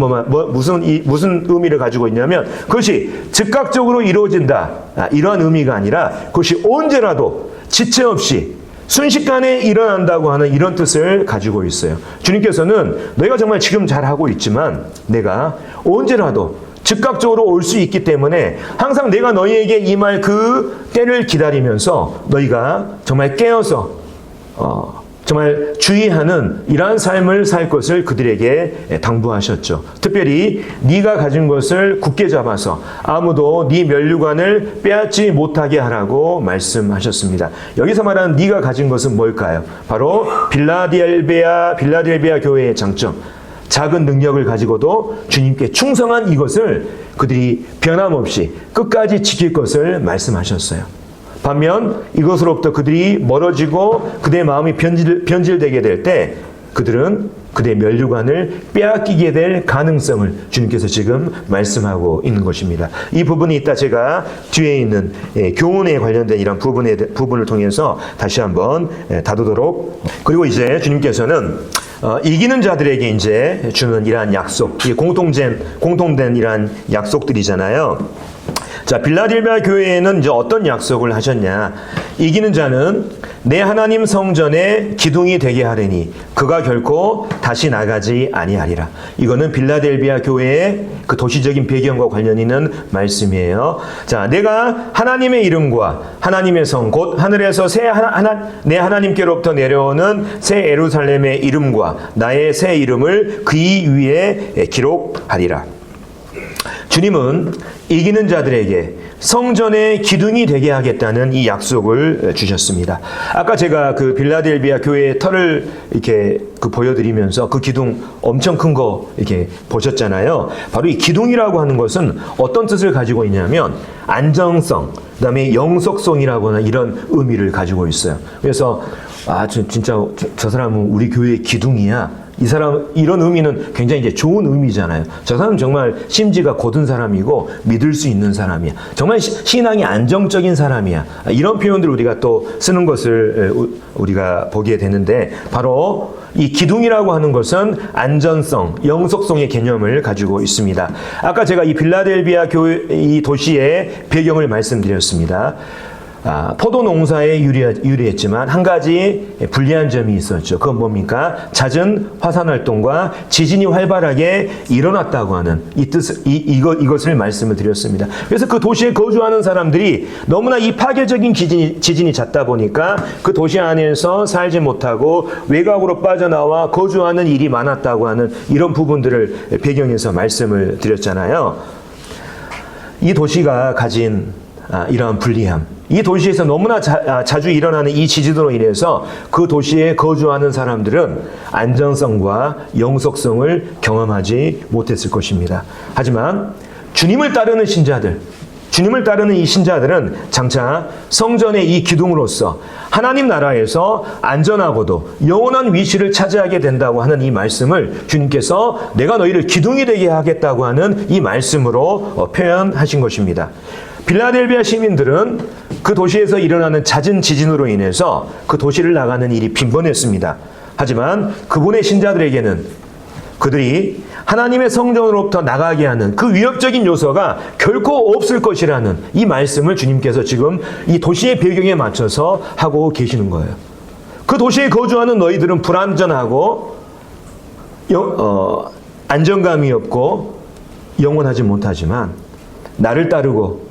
무슨 의미를 가지고 있냐면 그것이 즉각적으로 이루어진다. 이러한 의미가 아니라 그것이 언제라도 지체 없이 순식간에 일어난다고 하는 이런 뜻을 가지고 있어요. 주님께서는 너희가 정말 지금 잘하고 있지만 내가 언제라도 즉각적으로 올 수 있기 때문에 항상 내가 너희에게 임할 그 때를 기다리면서 너희가 정말 깨어서 정말 주의하는 이러한 삶을 살 것을 그들에게 당부하셨죠. 특별히 네가 가진 것을 굳게 잡아서 아무도 네 면류관을 빼앗지 못하게 하라고 말씀하셨습니다. 여기서 말하는 네가 가진 것은 뭘까요? 바로 빌라델비아 교회의 장점. 작은 능력을 가지고도 주님께 충성한 이것을 그들이 변함없이 끝까지 지킬 것을 말씀하셨어요. 반면 이것으로부터 그들이 멀어지고 그들의 마음이 변질되게 될 때 그들은 그들의 면류관을 빼앗기게 될 가능성을 주님께서 지금 말씀하고 있는 것입니다. 이 부분이 이따 제가 뒤에 있는 교훈에 관련된 이런 부분을 통해서 다시 한번 다루도록. 그리고 이제 주님께서는 이기는 자들에게 이제 주는 이러한 약속, 공통된 이러한 약속들이잖아요. 자, 빌라델비아 교회에는 이제 어떤 약속을 하셨냐? 이기는 자는 내 하나님 성전에 기둥이 되게 하리니 그가 결코 다시 나가지 아니하리라. 이거는 빌라델비아 교회의 그 도시적인 배경과 관련 있는 말씀이에요. 자, 내가 하나님의 이름과 하나님의 성, 곧 하늘에서 내 하나님께로부터 내려오는 새 예루살렘의 이름과 나의 새 이름을 그이 위에 기록하리라. 주님은 이기는 자들에게 성전의 기둥이 되게 하겠다는 이 약속을 주셨습니다. 아까 제가 그 빌라델비아 교회의 터를 이렇게 보여드리면서 그 기둥 엄청 큰 거 이렇게 보셨잖아요. 바로 이 기둥이라고 하는 것은 어떤 뜻을 가지고 있냐면 안정성, 그다음에 영속성이라고 하는 이런 의미를 가지고 있어요. 그래서 진짜 저 사람은 우리 교회의 기둥이야. 이 사람, 이런 의미는 굉장히 이제 좋은 의미잖아요. 저 사람은 정말 심지가 곧은 사람이고 믿을 수 있는 사람이야. 정말 신앙이 안정적인 사람이야. 이런 표현들을 우리가 또 쓰는 것을 우리가 보게 되는데 바로 이 기둥이라고 하는 것은 안전성, 영속성의 개념을 가지고 있습니다. 아까 제가 이 빌라델비아 교회 이 도시의 배경을 말씀드렸습니다. 포도 농사에 유리했지만 한 가지 불리한 점이 있었죠. 그건 뭡니까? 잦은 화산 활동과 지진이 활발하게 일어났다고 하는 이것을 말씀을 드렸습니다. 그래서 그 도시에 거주하는 사람들이 너무나 이 파괴적인 지진이 잦다 보니까 그 도시 안에서 살지 못하고 외곽으로 빠져나와 거주하는 일이 많았다고 하는 이런 부분들을 배경에서 말씀을 드렸잖아요. 이 도시가 가진 이러한 불리함, 이 도시에서 너무나 자주 일어나는 이 지진으로 인해서 그 도시에 거주하는 사람들은 안전성과 영속성을 경험하지 못했을 것입니다. 하지만 주님을 따르는 신자들, 주님을 따르는 이 신자들은 장차 성전의 이 기둥으로서 하나님 나라에서 안전하고도 영원한 위치를 차지하게 된다고 하는 이 말씀을 주님께서 내가 너희를 기둥이 되게 하겠다고 하는 이 말씀으로 표현하신 것입니다. 빌라델비아 시민들은 그 도시에서 일어나는 잦은 지진으로 인해서 그 도시를 나가는 일이 빈번했습니다. 하지만 그분의 신자들에게는 그들이 하나님의 성전으로부터 나가게 하는 그 위협적인 요소가 결코 없을 것이라는 이 말씀을 주님께서 지금 이 도시의 배경에 맞춰서 하고 계시는 거예요. 그 도시에 거주하는 너희들은 불안전하고 안정감이 없고 영원하지 못하지만 나를 따르고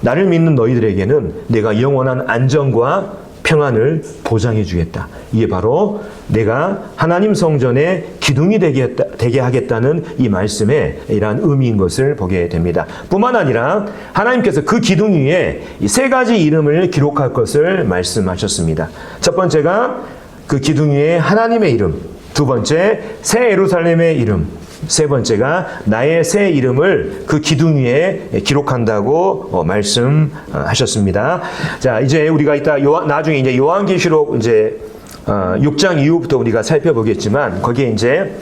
나를 믿는 너희들에게는 내가 영원한 안정과 평안을 보장해 주겠다. 이게 바로 내가 하나님 성전의 기둥이 되게 하겠다는 이 말씀의 이러한 의미인 것을 보게 됩니다. 뿐만 아니라 하나님께서 그 기둥 위에 이 세 가지 이름을 기록할 것을 말씀하셨습니다. 첫 번째가 그 기둥 위에 하나님의 이름, 두 번째 새 예루살렘의 이름, 세 번째가 나의 새 이름을 그 기둥 위에 기록한다고 말씀하셨습니다. 자, 이제 우리가 이따 나중에 이제 요한계시록 이제 6장 이후부터 우리가 살펴보겠지만 거기에 이제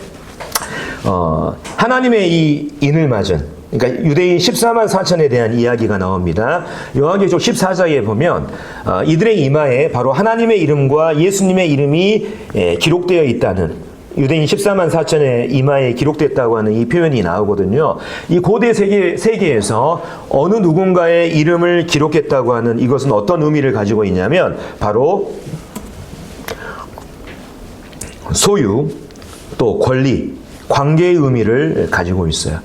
하나님의 이 인을 맞은, 그러니까 유대인 14만 4천에 대한 이야기가 나옵니다. 요한계시록 14장에 보면 이들의 이마에 바로 하나님의 이름과 예수님의 이름이 기록되어 있다는, 유대인 14만 4천의 이마에 기록됐다고 하는 이 표현이 나오거든요. 이 고대 세계에서 어느 누군가의 이름을 기록했다고 하는 이것은 어떤 의미를 가지고 있냐면 바로 소유, 또 권리, 관계의 의미를 가지고 있어요.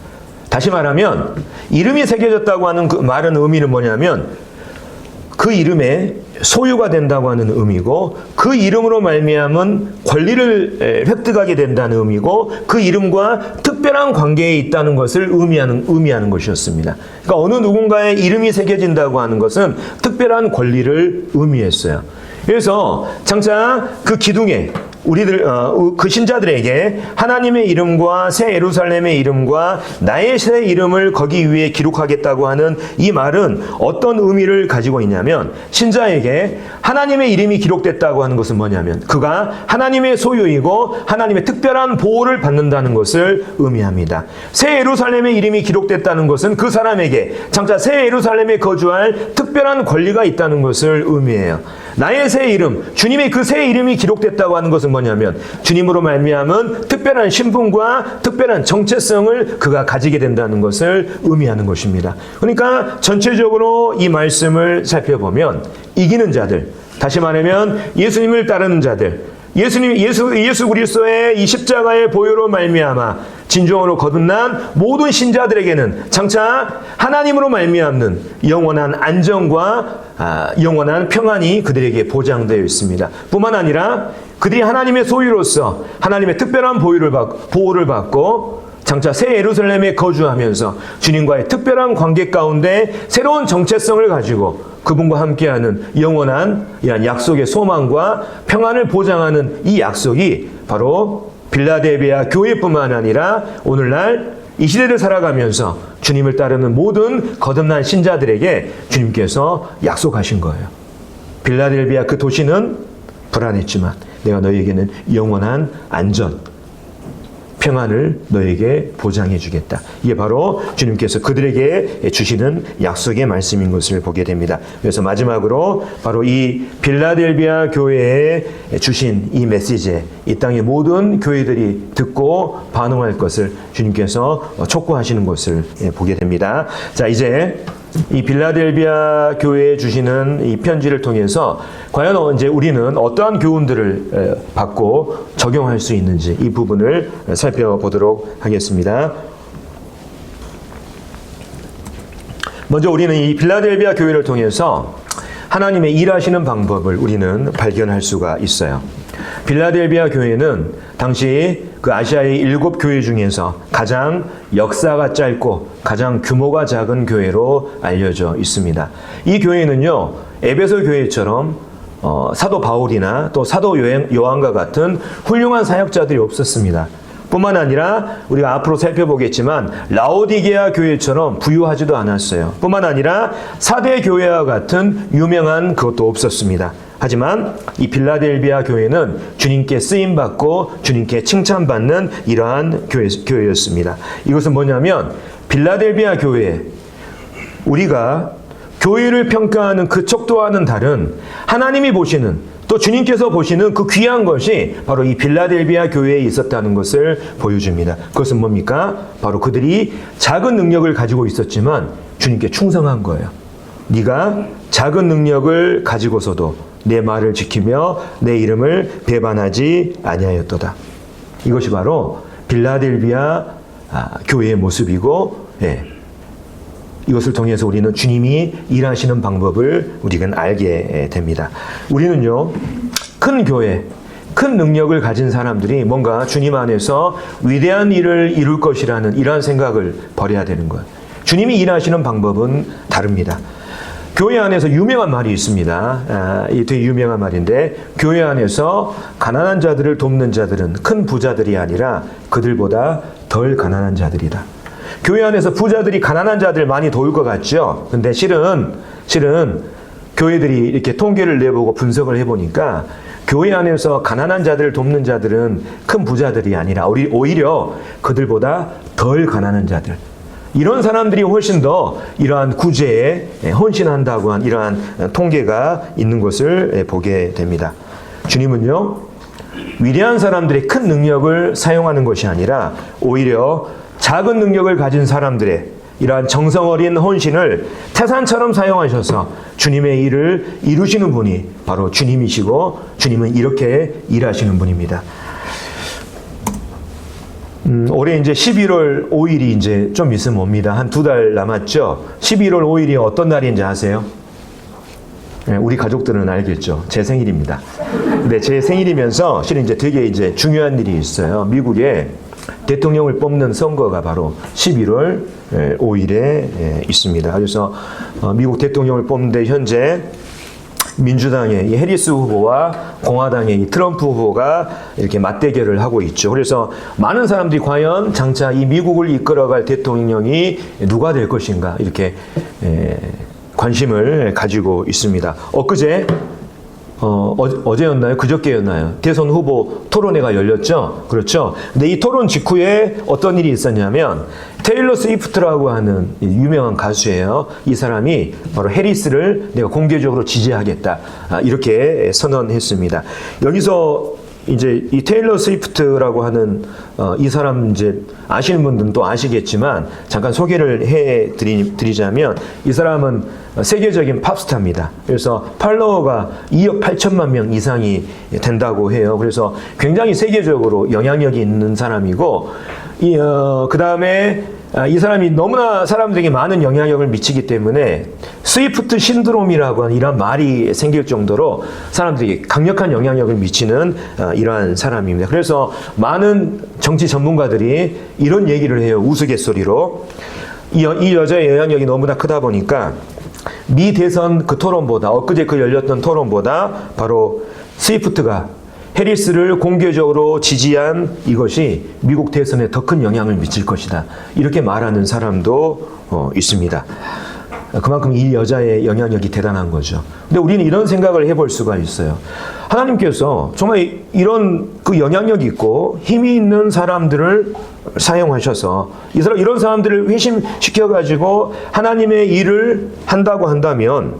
다시 말하면 이름이 새겨졌다고 하는 그 말은 의미는 뭐냐면 그 이름에 소유가 된다고 하는 의미고, 그 이름으로 말미암은 권리를 획득하게 된다는 의미고, 그 이름과 특별한 관계에 있다는 것을 의미하는 것이었습니다. 그러니까 어느 누군가의 이름이 새겨진다고 하는 것은 특별한 권리를 의미했어요. 그래서 장차 그 기둥에 그 신자들에게 하나님의 이름과 새 예루살렘의 이름과 나의 새 이름을 거기 위에 기록하겠다고 하는 이 말은 어떤 의미를 가지고 있냐면, 신자에게 하나님의 이름이 기록됐다고 하는 것은 뭐냐면 그가 하나님의 소유이고 하나님의 특별한 보호를 받는다는 것을 의미합니다. 새 예루살렘의 이름이 기록됐다는 것은 그 사람에게 장차 새 예루살렘에 거주할 특별한 권리가 있다는 것을 의미해요. 나의 새 이름, 주님의 그 새 이름이 기록됐다고 하는 것은 뭐냐면 주님으로 말미암은 특별한 신분과 특별한 정체성을 그가 가지게 된다는 것을 의미하는 것입니다. 그러니까 전체적으로 이 말씀을 살펴보면 이기는 자들, 다시 말하면 예수님을 따르는 자들, 예수 그리스도의 이 십자가의 보혈로 말미암아 진정으로 거듭난 모든 신자들에게는 장차 하나님으로 말미암는 영원한 안정과 영원한 평안이 그들에게 보장되어 있습니다. 뿐만 아니라 그들이 하나님의 소유로서 하나님의 특별한 보호를 받고 장차 새 예루살렘에 거주하면서 주님과의 특별한 관계 가운데 새로운 정체성을 가지고 그분과 함께하는 영원한 이런 약속의 소망과 평안을 보장하는 이 약속이 바로 빌라델비아 교회뿐만 아니라 오늘날 이 시대를 살아가면서 주님을 따르는 모든 거듭난 신자들에게 주님께서 약속하신 거예요. 빌라델비아 그 도시는 불안했지만 내가 너희에게는 영원한 안전, 평안을 너에게 보장해 주겠다. 이게 바로 주님께서 그들에게 주시는 약속의 말씀인 것을 보게 됩니다. 그래서 마지막으로 바로 이 빌라델비아 교회에 주신 이 메시지에 이 땅의 모든 교회들이 듣고 반응할 것을 주님께서 촉구하시는 것을 보게 됩니다. 자, 이제 이 빌라델비아 교회에 주시는 이 편지를 통해서 과연 이제 우리는 어떠한 교훈들을 받고 적용할 수 있는지 이 부분을 살펴보도록 하겠습니다. 먼저 우리는 이 빌라델비아 교회를 통해서 하나님의 일하시는 방법을 우리는 발견할 수가 있어요. 빌라델비아 교회는 당시 그 아시아의 7교회 중에서 가장 역사가 짧고 가장 규모가 작은 교회로 알려져 있습니다. 이 교회는요, 에베소 교회처럼 사도 바울이나 또 사도 요한과 같은 훌륭한 사역자들이 없었습니다. 뿐만 아니라 우리가 앞으로 살펴보겠지만 라오디게아 교회처럼 부유하지도 않았어요. 뿐만 아니라 사대 교회와 같은 유명한 그것도 없었습니다. 하지만 이 빌라델비아 교회는 주님께 쓰임받고 주님께 칭찬받는 이러한 교회였습니다. 이것은 뭐냐면 빌라델비아 교회, 우리가 교회를 평가하는 그 척도와는 다른 하나님이 보시는 또 주님께서 보시는 그 귀한 것이 바로 이 빌라델비아 교회에 있었다는 것을 보여줍니다. 그것은 뭡니까? 바로 그들이 작은 능력을 가지고 있었지만 주님께 충성한 거예요. 네가 작은 능력을 가지고서도 내 말을 지키며 내 이름을 배반하지 아니하였도다. 이것이 바로 빌라델비아 교회의 모습이고, 이것을 통해서 우리는 주님이 일하시는 방법을 우리가 알게 됩니다. 우리는요, 큰 교회, 큰 능력을 가진 사람들이 뭔가 주님 안에서 위대한 일을 이룰 것이라는 이러한 생각을 버려야 되는 거예요. 주님이 일하시는 방법은 다릅니다. 교회 안에서 유명한 말이 있습니다. 이 되게 유명한 말인데, 교회 안에서 가난한 자들을 돕는 자들은 큰 부자들이 아니라 그들보다 덜 가난한 자들이다. 교회 안에서 부자들이 가난한 자들 많이 도울 것 같죠? 근데 실은 교회들이 이렇게 통계를 내보고 분석을 해보니까 교회 안에서 가난한 자들을 돕는 자들은 큰 부자들이 아니라 오히려 그들보다 덜 가난한 자들, 이런 사람들이 훨씬 더 이러한 구제에 헌신한다고 한 이러한 통계가 있는 것을 보게 됩니다. 주님은요, 위대한 사람들의 큰 능력을 사용하는 것이 아니라 오히려 작은 능력을 가진 사람들의 이러한 정성 어린 헌신을 태산처럼 사용하셔서 주님의 일을 이루시는 분이 바로 주님이시고, 주님은 이렇게 일하시는 분입니다. 올해 이제 11월 5일이 이제 좀 있으면 옵니다. 한 2달 남았죠? 11월 5일이 어떤 날인지 아세요? 우리 가족들은 알겠죠. 제 생일입니다. 근데 제 생일이면서 실은 이제 되게 이제 중요한 일이 있어요. 미국에 대통령을 뽑는 선거가 바로 11월 5일에 있습니다. 그래서 미국 대통령을 뽑는데 현재 민주당의 이 해리스 후보와 공화당의 이 트럼프 후보가 이렇게 맞대결을 하고 있죠. 그래서 많은 사람들이 과연 장차 이 미국을 이끌어갈 대통령이 누가 될 것인가 이렇게 관심을 가지고 있습니다. 어제였나요? 그저께였나요? 대선 후보 토론회가 열렸죠? 그렇죠? 근데 이 토론 직후에 어떤 일이 있었냐면, 테일러 스위프트라고 하는 유명한 가수예요. 이 사람이 바로 해리스를 내가 공개적으로 지지하겠다, 이렇게 선언했습니다. 여기서 이제 이 테일러 스위프트라고 하는 이 사람 이제 아시는 분들은 또 아시겠지만 잠깐 소개를 해 드리자면, 이 사람은 세계적인 팝스타입니다. 그래서 팔로워가 2억 8천만 명 이상이 된다고 해요. 그래서 굉장히 세계적으로 영향력이 있는 사람이고, 그 다음에 이 사람이 너무나 사람들에게 많은 영향력을 미치기 때문에 스위프트 신드롬이라고 하는 이런 말이 생길 정도로 사람들에게 강력한 영향력을 미치는 이러한 사람입니다. 그래서 많은 정치 전문가들이 이런 얘기를 해요. 우스갯소리로. 이 여자의 영향력이 너무나 크다 보니까 미 대선 그 토론보다, 엊그제 그 열렸던 토론보다 바로 스위프트가 해리스를 공개적으로 지지한 이것이 미국 대선에 더 큰 영향을 미칠 것이다, 이렇게 말하는 사람도 있습니다. 그만큼 이 여자의 영향력이 대단한 거죠. 근데 우리는 이런 생각을 해볼 수가 있어요. 하나님께서 정말 이런 그 영향력이 있고 힘이 있는 사람들을 사용하셔서 이런 사람들을 회심시켜가지고 하나님의 일을 한다고 한다면,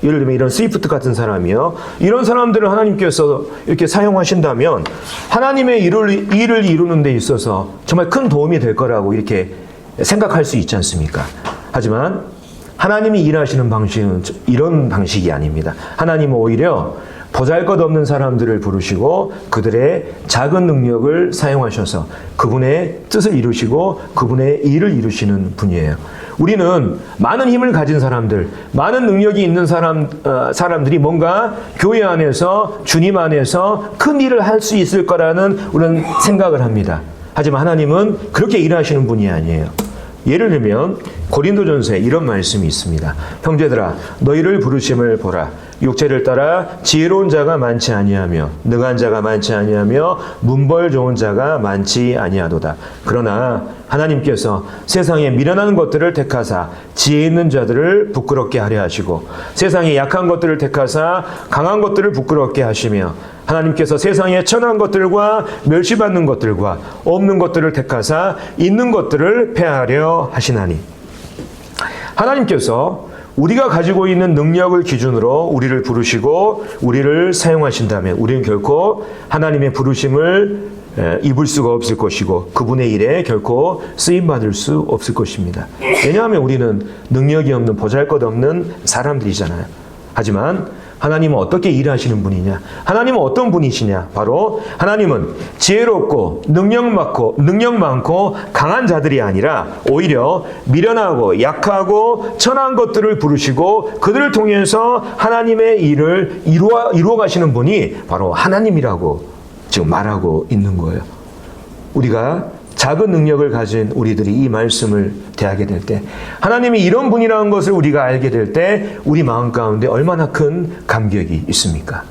예를 들면 이런 스위프트 같은 사람이요, 이런 사람들을 하나님께서 이렇게 사용하신다면 하나님의 일을 이루는 데 있어서 정말 큰 도움이 될 거라고 이렇게 생각할 수 있지 않습니까? 하지만 하나님이 일하시는 방식은 이런 방식이 아닙니다. 하나님은 오히려 보잘것없는 사람들을 부르시고 그들의 작은 능력을 사용하셔서 그분의 뜻을 이루시고 그분의 일을 이루시는 분이에요. 우리는 많은 힘을 가진 사람들, 많은 능력이 있는 사람들이 뭔가 교회 안에서 주님 안에서 큰 일을 할 수 있을 거라는 우리는 생각을 합니다. 하지만 하나님은 그렇게 일하시는 분이 아니에요. 예를 들면 고린도전서에 이런 말씀이 있습니다. 형제들아 너희를 부르심을 보라. 육체를 따라 지혜로운 자가 많지 아니하며 능한 자가 많지 아니하며 문벌 좋은 자가 많지 아니하도다. 그러나 하나님께서 세상에 미련한 것들을 택하사 지혜 있는 자들을 부끄럽게 하려 하시고 세상에 약한 것들을 택하사 강한 것들을 부끄럽게 하시며 하나님께서 세상에 천한 것들과 멸시받는 것들과 없는 것들을 택하사 있는 것들을 폐하려 하시나니 하나님께서 우리가 가지고 있는 능력을 기준으로 우리를 부르시고 우리를 사용하신다면 우리는 결코 하나님의 부르심을 입을 수가 없을 것이고 그분의 일에 결코 쓰임받을 수 없을 것입니다. 왜냐하면 우리는 능력이 없는 보잘것없는 사람들이잖아요. 하지만 하나님은 어떻게 일하시는 분이냐? 하나님은 어떤 분이시냐? 바로 하나님은 지혜롭고 능력 많고 강한 자들이 아니라 오히려 미련하고 약하고 천한 것들을 부르시고 그들을 통해서 하나님의 일을 이루어 가시는 분이 바로 하나님이라고 지금 말하고 있는 거예요. 우리가 작은 능력을 가진 우리들이 이 말씀을 대하게 될 때 하나님이 이런 분이라는 것을 우리가 알게 될 때 우리 마음 가운데 얼마나 큰 감격이 있습니까?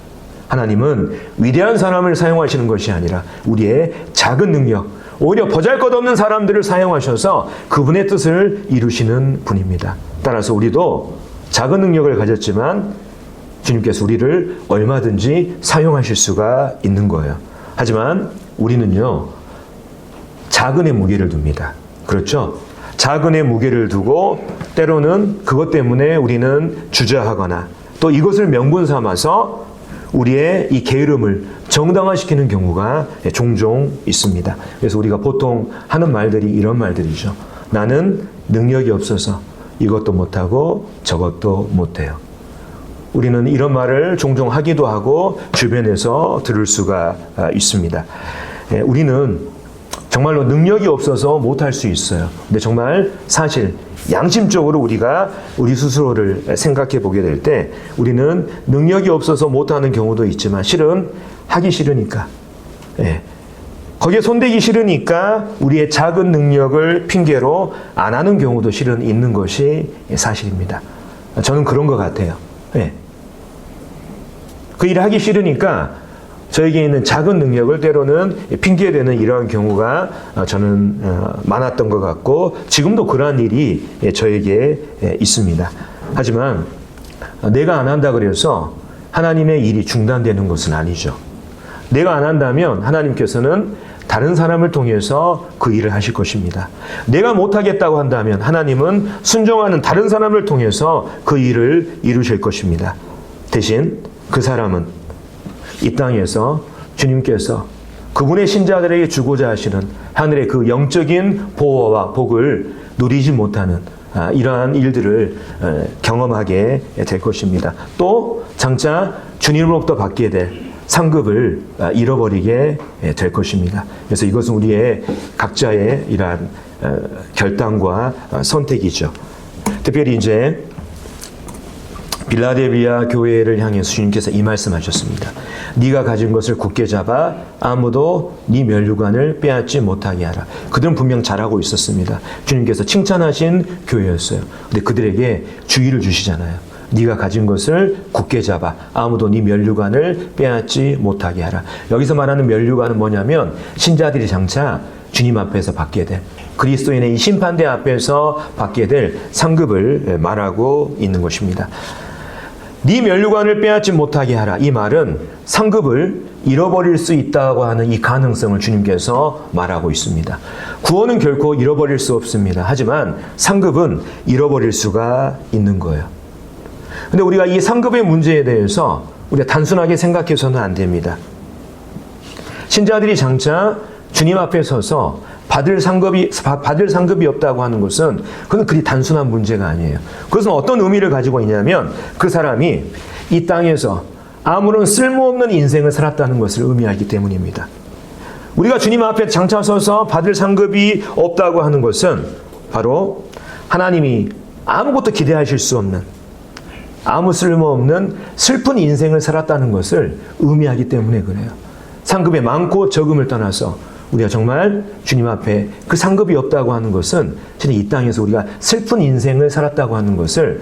하나님은 위대한 사람을 사용하시는 것이 아니라 우리의 작은 능력, 오히려 보잘것없는 사람들을 사용하셔서 그분의 뜻을 이루시는 분입니다. 따라서 우리도 작은 능력을 가졌지만 주님께서 우리를 얼마든지 사용하실 수가 있는 거예요. 하지만 우리는요, 작은의 무게를 둡니다. 그렇죠? 작은의 무게를 두고 때로는 그것 때문에 우리는 주저하거나 또 이것을 명분 삼아서 우리의 이 게으름을 정당화시키는 경우가 종종 있습니다. 그래서 우리가 보통 하는 말들이 이런 말들이죠. 나는 능력이 없어서 이것도 못하고 저것도 못해요. 우리는 이런 말을 종종 하기도 하고 주변에서 들을 수가 있습니다. 우리는 정말로 능력이 없어서 못할 수 있어요. 근데 정말 사실 양심적으로 우리가 우리 스스로를 생각해 보게 될 때 우리는 능력이 없어서 못하는 경우도 있지만 실은 하기 싫으니까 거기에 손대기 싫으니까 우리의 작은 능력을 핑계로 안 하는 경우도 실은 있는 것이 사실입니다. 저는 그런 것 같아요. 그 일을 하기 싫으니까 저에게 있는 작은 능력을 때로는 핑계대는 이러한 경우가 저는 많았던 것 같고 지금도 그러한 일이 저에게 있습니다. 하지만 내가 안 한다 그래서 하나님의 일이 중단되는 것은 아니죠. 내가 안 한다면 하나님께서는 다른 사람을 통해서 그 일을 하실 것입니다. 내가 못하겠다고 한다면 하나님은 순종하는 다른 사람을 통해서 그 일을 이루실 것입니다. 대신 그 사람은 이 땅에서 주님께서 그분의 신자들에게 주고자 하시는 하늘의 그 영적인 보호와 복을 누리지 못하는 이러한 일들을 경험하게 될 것입니다. 또 장차 주님으로부터 받게 될 상급을 잃어버리게 될 것입니다. 그래서 이것은 우리의 각자의 이러한 결단과 선택이죠. 특별히 이제 빌라델비아 교회를 향해서 주님께서 이 말씀하셨습니다. 네가 가진 것을 굳게 잡아 아무도 네 면류관을 빼앗지 못하게 하라. 그들은 분명 잘하고 있었습니다. 주님께서 칭찬하신 교회였어요. 근데 그들에게 주의를 주시잖아요. 네가 가진 것을 굳게 잡아 아무도 네 면류관을 빼앗지 못하게 하라. 여기서 말하는 면류관은 뭐냐면 신자들이 장차 주님 앞에서 받게 될 그리스도인의 이 심판대 앞에서 받게 될 상급을 말하고 있는 것입니다. 네 면류관을 빼앗지 못하게 하라. 이 말은 상급을 잃어버릴 수 있다고 하는 이 가능성을 주님께서 말하고 있습니다. 구원은 결코 잃어버릴 수 없습니다. 하지만 상급은 잃어버릴 수가 있는 거예요. 근데 우리가 이 상급의 문제에 대해서 우리가 단순하게 생각해서는 안 됩니다. 신자들이 장차 주님 앞에 서서 받을 상급이 없다고 하는 것은 그건 그리 단순한 문제가 아니에요. 그것은 어떤 의미를 가지고 있냐면 그 사람이 이 땅에서 아무런 쓸모없는 인생을 살았다는 것을 의미하기 때문입니다. 우리가 주님 앞에 장차 서서 받을 상급이 없다고 하는 것은 바로 하나님이 아무것도 기대하실 수 없는, 아무 쓸모없는 슬픈 인생을 살았다는 것을 의미하기 때문에 그래요. 상급의 많고 적음을 떠나서 우리가 정말 주님 앞에 그 상급이 없다고 하는 것은 이 땅에서 우리가 슬픈 인생을 살았다고 하는 것을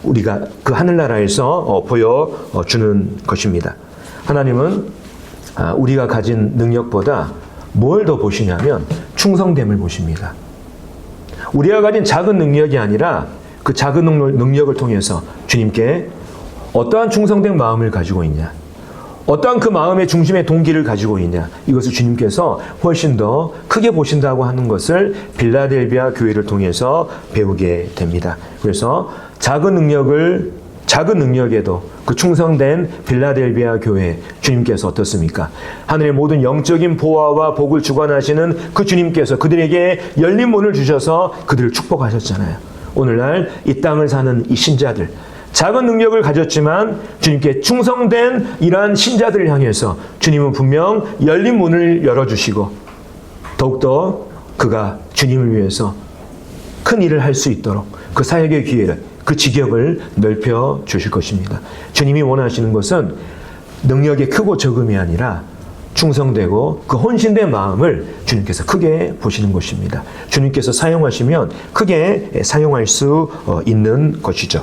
우리가 그 하늘나라에서 보여주는 것입니다. 하나님은 우리가 가진 능력보다 뭘 더 보시냐면 충성됨을 보십니다. 우리가 가진 작은 능력이 아니라 그 작은 능력을 통해서 주님께 어떠한 충성된 마음을 가지고 있냐, 어떠한 그 마음의 중심의 동기를 가지고 있냐, 이것을 주님께서 훨씬 더 크게 보신다고 하는 것을 빌라델비아 교회를 통해서 배우게 됩니다. 그래서 작은 능력에도 그 충성된 빌라델비아 교회 주님께서 어떻습니까? 하늘의 모든 영적인 보화와 복을 주관하시는 그 주님께서 그들에게 열린 문을 주셔서 그들을 축복하셨잖아요. 오늘날 이 땅을 사는 이 신자들, 작은 능력을 가졌지만 주님께 충성된 이러한 신자들을 향해서 주님은 분명 열린 문을 열어주시고 더욱더 그가 주님을 위해서 큰 일을 할 수 있도록 그 사역의 기회를, 그 직역을 넓혀 주실 것입니다. 주님이 원하시는 것은 능력의 크고 적음이 아니라 충성되고 그 혼신된 마음을 주님께서 크게 보시는 것입니다. 주님께서 사용하시면 크게 사용할 수 있는 것이죠.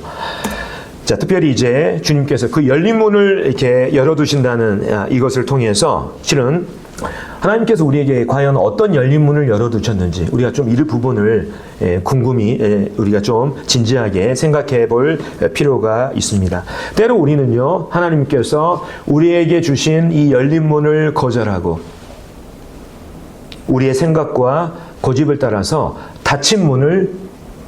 자, 특별히 이제 주님께서 그 열린 문을 이렇게 열어두신다는 이것을 통해서 실은 하나님께서 우리에게 과연 어떤 열린 문을 열어두셨는지 우리가 좀 이 부분을 궁금히 우리가 좀 진지하게 생각해 볼 필요가 있습니다. 때로 우리는요, 하나님께서 우리에게 주신 이 열린 문을 거절하고 우리의 생각과 고집을 따라서 닫힌 문을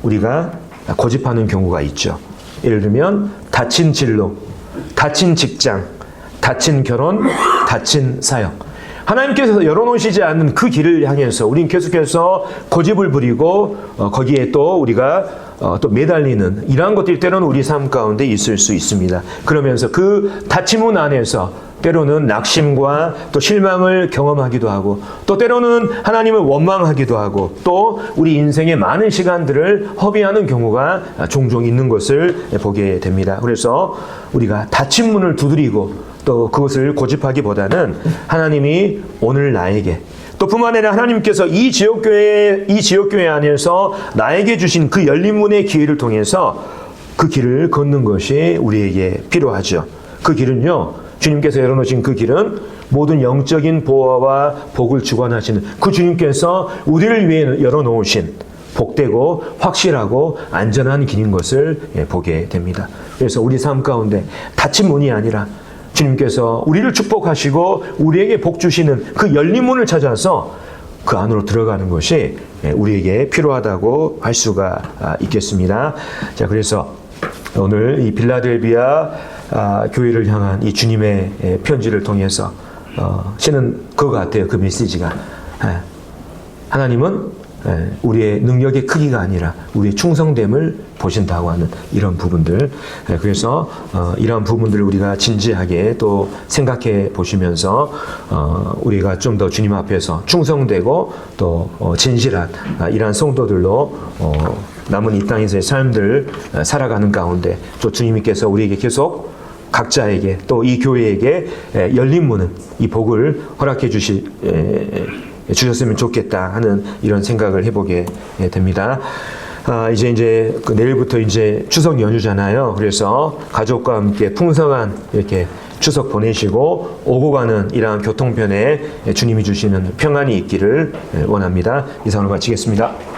우리가 고집하는 경우가 있죠. 예를 들면 닫힌 진로, 닫힌 직장, 닫힌 결혼, 닫힌 사역. 하나님께서 열어놓으시지 않는 그 길을 향해서 우리는 계속해서 고집을 부리고 거기에 또 우리가 또 매달리는 이러한 것들이 때로는 우리 삶 가운데 있을 수 있습니다. 그러면서 그 닫힌 문 안에서 때로는 낙심과 또 실망을 경험하기도 하고 또 때로는 하나님을 원망하기도 하고 또 우리 인생의 많은 시간들을 허비하는 경우가 종종 있는 것을 보게 됩니다. 그래서 우리가 닫힌 문을 두드리고 또 그것을 고집하기보다는 하나님이 오늘 나에게 또 뿐만 아니라 하나님께서 이 지역교회 안에서 나에게 주신 그 열린 문의 기회를 통해서 그 길을 걷는 것이 우리에게 필요하죠. 그 길은요, 주님께서 열어놓으신 그 길은 모든 영적인 보화와 복을 주관하시는 그 주님께서 우리를 위해 열어놓으신 복되고 확실하고 안전한 길인 것을 보게 됩니다. 그래서 우리 삶 가운데 닫힌 문이 아니라 주님께서 우리를 축복하시고 우리에게 복 주시는 그 열린 문을 찾아서 그 안으로 들어가는 것이 우리에게 필요하다고 할 수가 있겠습니다. 자, 그래서 오늘 이 빌라델비아 교회를 향한 이 주님의 편지를 통해서 실은 그거 같아요. 그 메시지가 하나님은 우리의 능력의 크기가 아니라 우리의 충성됨을 보신다고 하는 이런 부분들. 그래서 이러한 부분들을 우리가 진지하게 또 생각해 보시면서 우리가 좀 더 주님 앞에서 충성되고 또 진실한 이러한 성도들로 남은 이 땅에서의 삶들 살아가는 가운데 또 주님께서 우리에게 계속 각자에게 또 이 교회에게 열린 문은 이 복을 허락해 주셨으면 좋겠다 하는 이런 생각을 해보게 됩니다. 이제 내일부터 이제 추석 연휴잖아요. 그래서 가족과 함께 풍성한 이렇게 추석 보내시고 오고 가는 이러한 교통편에 주님이 주시는 평안이 있기를 원합니다. 이상으로 마치겠습니다.